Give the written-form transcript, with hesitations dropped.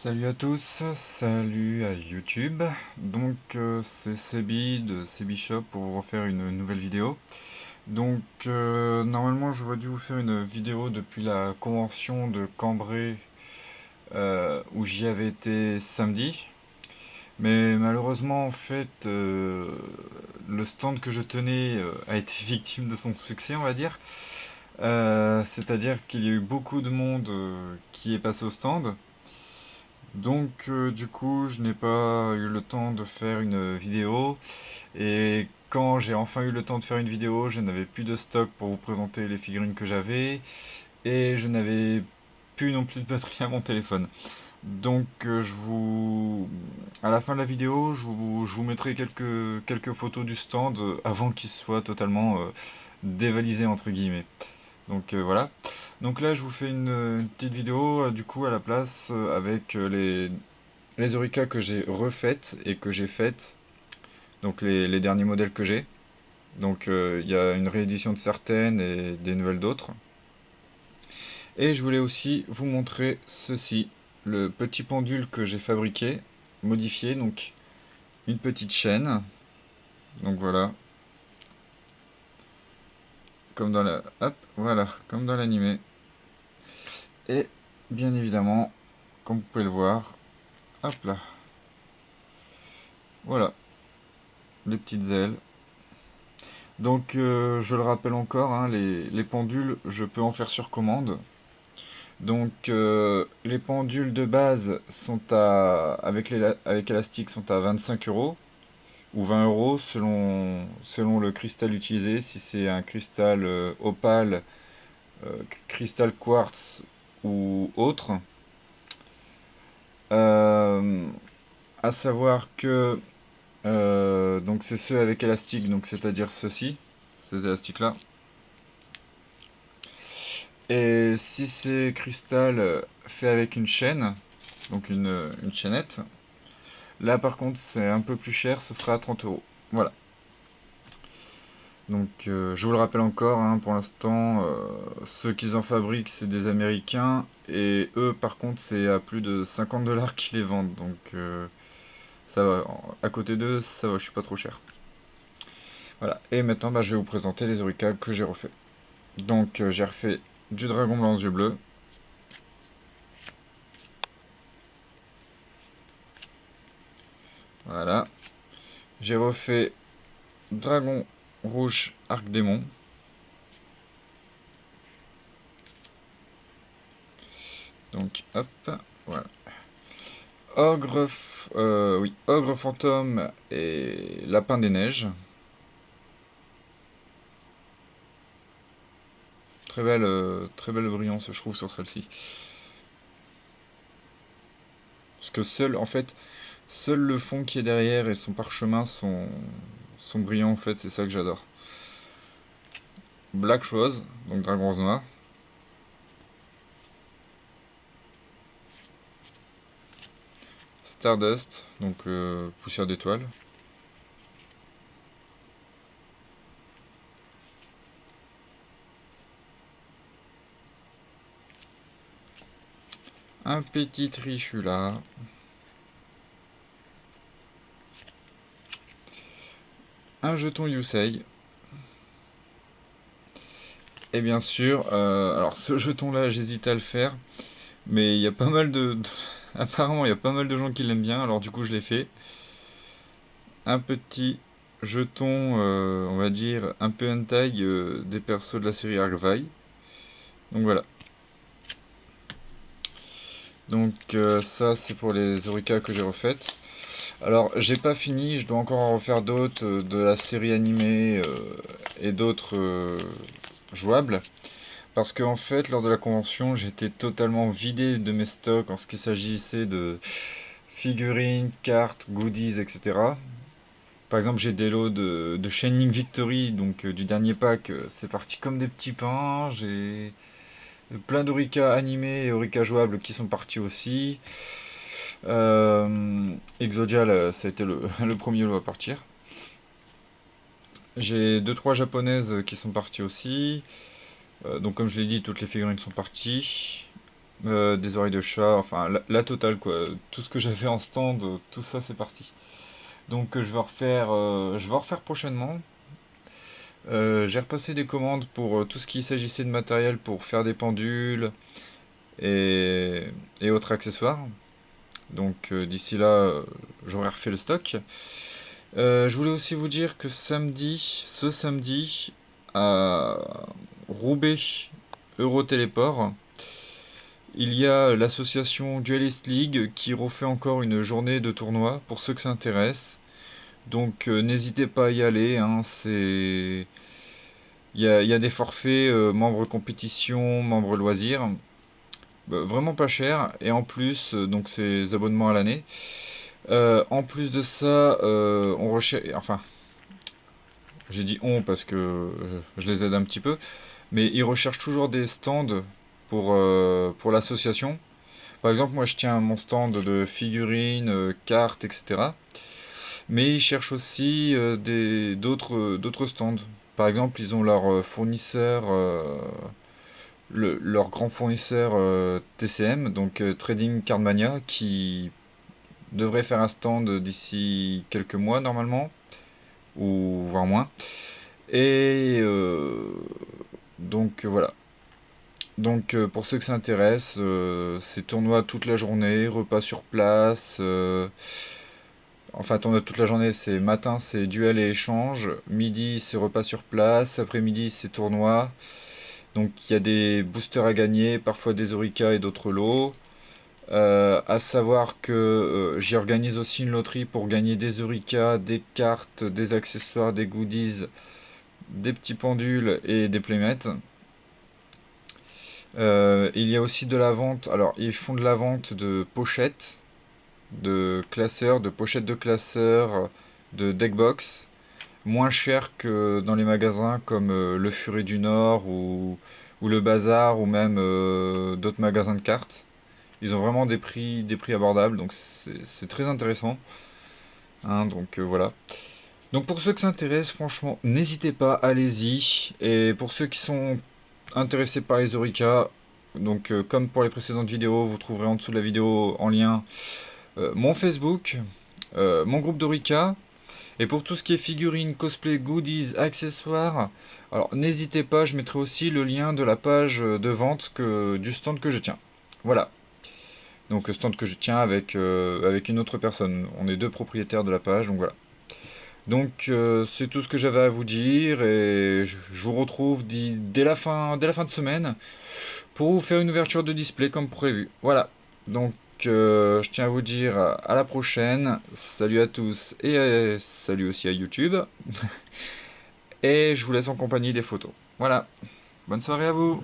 Salut à tous, salut à YouTube. C'est Sebi de Sebi Shop pour vous refaire une nouvelle vidéo. Normalement j'aurais dû vous faire une vidéo depuis la convention de Cambrai où j'y avais été samedi. Mais malheureusement en fait le stand que je tenais a été victime de son succès, on va dire. C'est-à-dire qu'il y a eu beaucoup de monde qui est passé au stand. Du coup, je n'ai pas eu le temps de faire une vidéo. Et quand j'ai enfin eu le temps de faire une vidéo, je n'avais plus de stock pour vous présenter les figurines que j'avais. Et je n'avais plus non plus de batterie à mon téléphone. À la fin de la vidéo, je vous mettrai quelques photos du stand avant qu'il soit totalement dévalisé entre guillemets. Voilà. Donc là, je vous fais une petite vidéo du coup à la place avec les Eureka que j'ai refaites et que j'ai faites. Donc les derniers modèles que j'ai. Il y a une réédition de certaines et des nouvelles d'autres. Et je voulais aussi vous montrer ceci, le petit pendule que j'ai fabriqué, modifié, donc une petite chaîne. Donc voilà, comme dans la, hop, voilà, comme dans l'animé. Et bien évidemment, comme vous pouvez le voir, hop là, voilà, les petites ailes. Je le rappelle encore, hein, les pendules, je peux en faire sur commande. Les pendules de base avec élastique sont à 25 euros ou 20 euros selon le cristal utilisé. Si c'est un cristal opale, cristal quartz ou autre. Euh, à savoir que c'est ceux avec élastique, donc c'est-à-dire ceux-ci, ces élastiques-là. Et si c'est cristal fait avec une chaîne, donc une chaînette, là par contre c'est un peu plus cher, ce sera à 30 euros. Voilà. Je vous le rappelle encore, hein, pour l'instant, ceux qui en fabriquent c'est des Américains, et eux par contre c'est à plus de 50 dollars qu'ils les vendent, ça va, à côté d'eux ça va, je suis pas trop cher. Voilà, et maintenant je vais vous présenter les auricales que j'ai refait. J'ai refait du dragon blanc aux yeux bleus. Voilà. J'ai refait dragon rouge arc démon. Donc hop, voilà. Ogre fantôme et lapin des neiges. Très belle brillance je trouve sur celle-ci. Parce que seul le fond qui est derrière et son parchemin sont brillants en fait, c'est ça que j'adore. Black Rose, donc dragon noir. Stardust, poussière d'étoile. Un petit trichula. Un jeton Yusei. Et bien sûr, alors ce jeton là j'hésite à le faire, mais il y a pas mal apparemment il y a pas mal de gens qui l'aiment bien, alors du coup je l'ai fait. Un petit jeton, on va dire, un peu hentai des persos de la série Argvai. Donc voilà. Ça c'est pour les Eureka que j'ai refaites. Alors j'ai pas fini, je dois encore en refaire d'autres de la série animée et d'autres jouables. Parce qu'en fait, lors de la convention, j'étais totalement vidé de mes stocks en ce qui s'agissait de figurines, cartes, goodies, etc. Par exemple, j'ai des lots de Shining Victory, du dernier pack, c'est parti comme des petits pains. J'ai plein d'Orica animés et Orica jouables qui sont partis aussi. Exodial, ça a été le premier lot à partir. J'ai deux trois japonaises qui sont parties aussi. Donc comme je l'ai dit, toutes les figurines sont parties. des oreilles de chat, enfin la totale quoi. Tout ce que j'avais en stand, tout ça c'est parti. Donc je vais en refaire prochainement. J'ai repassé des commandes pour tout ce qui s'agissait de matériel pour faire des pendules et, et autres accessoires. Donc d'ici là, j'aurai refait le stock. Je voulais aussi vous dire que ce samedi, à Roubaix Eurotéléport, il y a l'association Duelist League qui refait encore une journée de tournoi pour ceux que ça intéresse. Donc n'hésitez pas à y aller, hein, il y a des forfaits membres compétition, membres loisirs, vraiment pas cher, et en plus, donc c'est abonnements à l'année. En plus de ça, on recherche, enfin, j'ai dit on parce que je les aide un petit peu, mais ils recherchent toujours des stands pour l'association. Par exemple, moi je tiens mon stand de figurines, cartes, etc. Mais ils cherchent aussi d'autres stands. Par exemple, ils ont leur fournisseur, leur grand fournisseur TCM, donc Trading Card Mania, qui devrait faire un stand d'ici quelques mois normalement, ou voire moins. Et donc voilà. Donc pour ceux que ça intéresse, c'est tournoi toute la journée, repas sur place. Enfin, tournoi toute la journée, c'est matin, c'est duel et échange. Midi, c'est repas sur place. Après-midi, c'est tournoi. Donc il y a des boosters à gagner, parfois des Orica et d'autres lots. À savoir que j'y organise aussi une loterie pour gagner des Orica, des cartes, des accessoires, des goodies, des petits pendules et des playmats. Il y a aussi de la vente. Alors, ils font de la vente de pochettes, de classeurs, de pochettes de classeurs, de deckbox, moins cher que dans les magasins comme le Furet du Nord ou le Bazar ou même d'autres magasins de cartes. Ils ont vraiment des prix abordables, donc c'est très intéressant. Hein, donc voilà. Donc pour ceux qui s'intéressent, franchement, n'hésitez pas, allez-y. Et pour ceux qui sont intéressés par les Orica, donc comme pour les précédentes vidéos, vous trouverez en dessous de la vidéo en lien mon Facebook, mon groupe d'Orica. Et pour tout ce qui est figurines, cosplay, goodies, accessoires, alors n'hésitez pas, je mettrai aussi le lien de la page de vente du stand que je tiens. Voilà. Donc stand que je tiens avec une autre personne. On est deux propriétaires de la page, donc voilà. Donc c'est tout ce que j'avais à vous dire et je vous retrouve dès la fin de semaine pour vous faire une ouverture de display comme prévu. Voilà. Donc je tiens à vous dire à la prochaine. Salut à tous et salut aussi à YouTube. Et je vous laisse en compagnie des photos. Voilà. Bonne soirée à vous.